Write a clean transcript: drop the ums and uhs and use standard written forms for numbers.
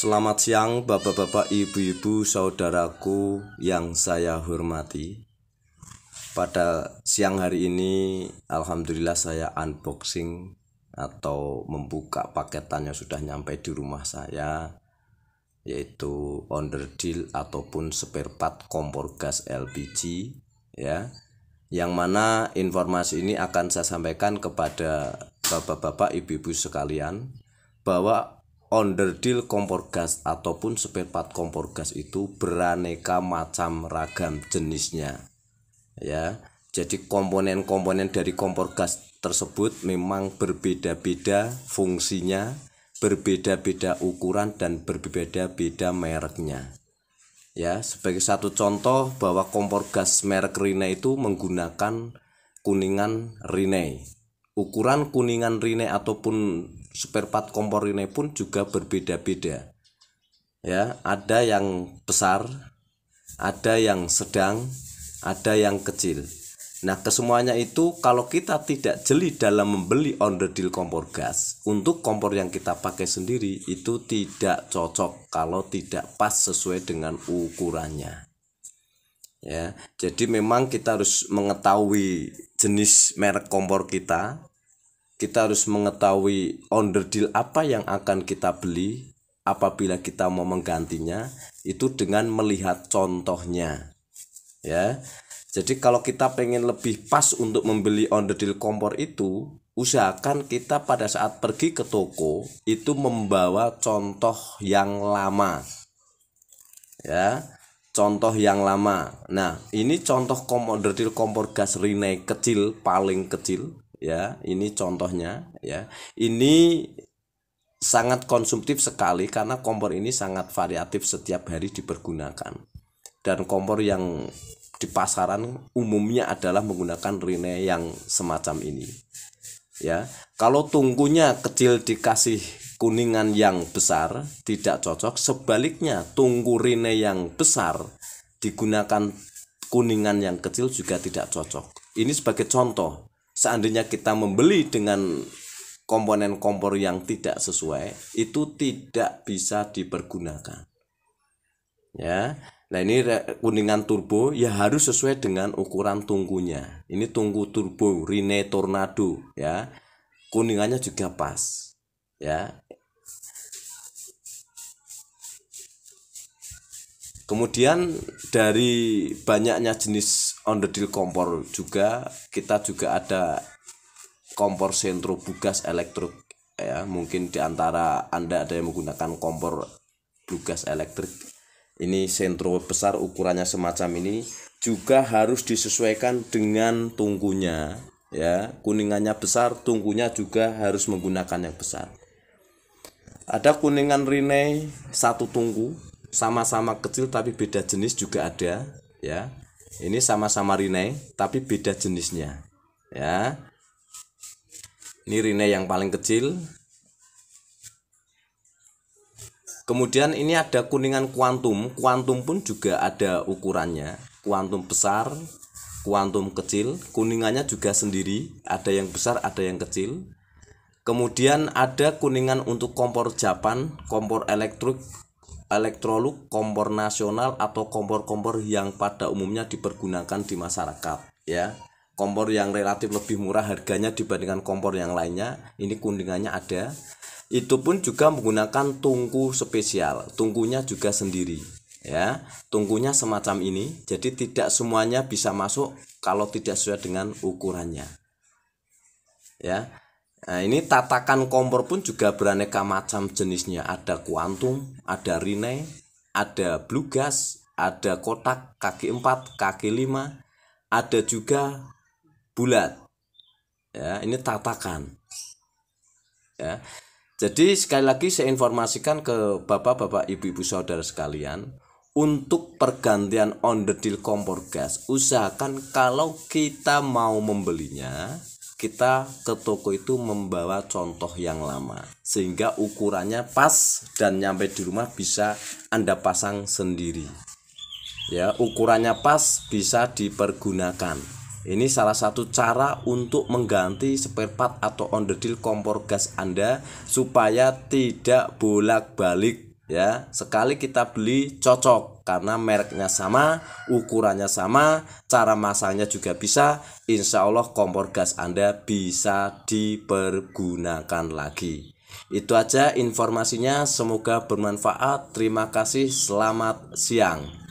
Selamat siang bapak-bapak, ibu-ibu, saudaraku yang saya hormati. Pada siang hari ini alhamdulillah saya unboxing atau membuka paketannya sudah nyampe di rumah saya, yaitu onderdil ataupun spare part kompor gas LPG ya. Yang mana informasi ini akan saya sampaikan kepada bapak-bapak, ibu-ibu sekalian bahwa onderdil kompor gas ataupun spare part kompor gas itu beraneka macam ragam jenisnya ya. Jadi komponen-komponen dari kompor gas tersebut memang berbeda-beda fungsinya, berbeda-beda ukuran dan berbeda-beda mereknya ya. Sebagai satu contoh bahwa kompor gas merek Rinnai itu menggunakan kuningan Rinnai. Ukuran kuningan Rinnai ataupun spare part kompor Rinnai pun juga berbeda-beda ya. Ada yang besar, ada yang sedang, ada yang kecil. Nah, kesemuanya itu kalau kita tidak jeli dalam membeli onderdil kompor gas untuk kompor yang kita pakai sendiri, itu tidak cocok kalau tidak pas sesuai dengan ukurannya ya. Jadi memang kita harus mengetahui jenis merek kompor kita harus mengetahui onderdil apa yang akan kita beli apabila kita mau menggantinya, itu dengan melihat contohnya ya. Jadi kalau kita pengen lebih pas untuk membeli onderdil kompor itu, usahakan kita pada saat pergi ke toko itu membawa contoh yang lama ya, contoh yang lama. Nah, ini contoh onderdil kompor gas Rinnai kecil, paling kecil ya. Ini contohnya ya. Ini sangat konsumtif sekali karena kompor ini sangat variatif, setiap hari dipergunakan. Dan kompor yang di pasaran umumnya adalah menggunakan Rinnai yang semacam ini ya. Kalau tungkunya kecil dikasih kuningan yang besar tidak cocok, sebaliknya tungku Rinnai yang besar digunakan kuningan yang kecil juga tidak cocok. Ini sebagai contoh, seandainya kita membeli dengan komponen kompor yang tidak sesuai, itu tidak bisa dipergunakan ya. Nah, ini kuningan turbo ya harus sesuai dengan ukuran tungkunya. Ini tungku turbo Rinnai Tornado ya, kuningannya juga pas ya. Kemudian dari banyaknya jenis onderdil kompor juga, kita juga ada kompor sentro bugas elektrik ya. Mungkin diantara Anda ada yang menggunakan kompor bugas elektrik. Ini sentro besar, ukurannya semacam ini, juga harus disesuaikan dengan tungkunya ya. Kuningannya besar, tungkunya juga harus menggunakan yang besar. Ada kuningan Rinnai satu tungku, sama-sama kecil tapi beda jenis juga ada ya. Ini sama-sama Rinnai tapi beda jenisnya ya. Ini Rinnai yang paling kecil. Kemudian ini ada kuningan kuantum. Kuantum pun juga ada ukurannya. Kuantum besar, kuantum kecil. Kuningannya juga sendiri, ada yang besar, ada yang kecil. Kemudian ada kuningan untuk kompor Japan, kompor Electrolux, kompor nasional atau kompor-kompor yang pada umumnya dipergunakan di masyarakat ya. Kompor yang relatif lebih murah harganya dibandingkan kompor yang lainnya. Ini kuningannya ada. Itu pun juga menggunakan tungku spesial, tungkunya juga sendiri ya. Tungkunya semacam ini, jadi tidak semuanya bisa masuk kalau tidak sesuai dengan ukurannya ya. Nah, ini tatakan kompor pun juga beraneka macam jenisnya. Ada kuantum, ada Rinnai, ada blue gas, ada kotak kaki 4, kaki 5, ada juga bulat ya. Ini tatakan ya. Jadi sekali lagi saya informasikan ke bapak-bapak, ibu-ibu, saudara sekalian, untuk pergantian onderdil kompor gas, usahakan kalau kita mau membelinya, kita ke toko itu membawa contoh yang lama sehingga ukurannya pas dan nyampe di rumah bisa Anda pasang sendiri ya. Ukurannya pas, bisa dipergunakan. Ini salah satu cara untuk mengganti spare part atau onderdil kompor gas Anda supaya tidak bolak-balik Ya, sekali kita beli cocok karena mereknya sama, ukurannya sama, cara masangnya juga bisa. Insya Allah kompor gas Anda bisa dipergunakan lagi. Itu aja informasinya, semoga bermanfaat. Terima kasih, selamat siang.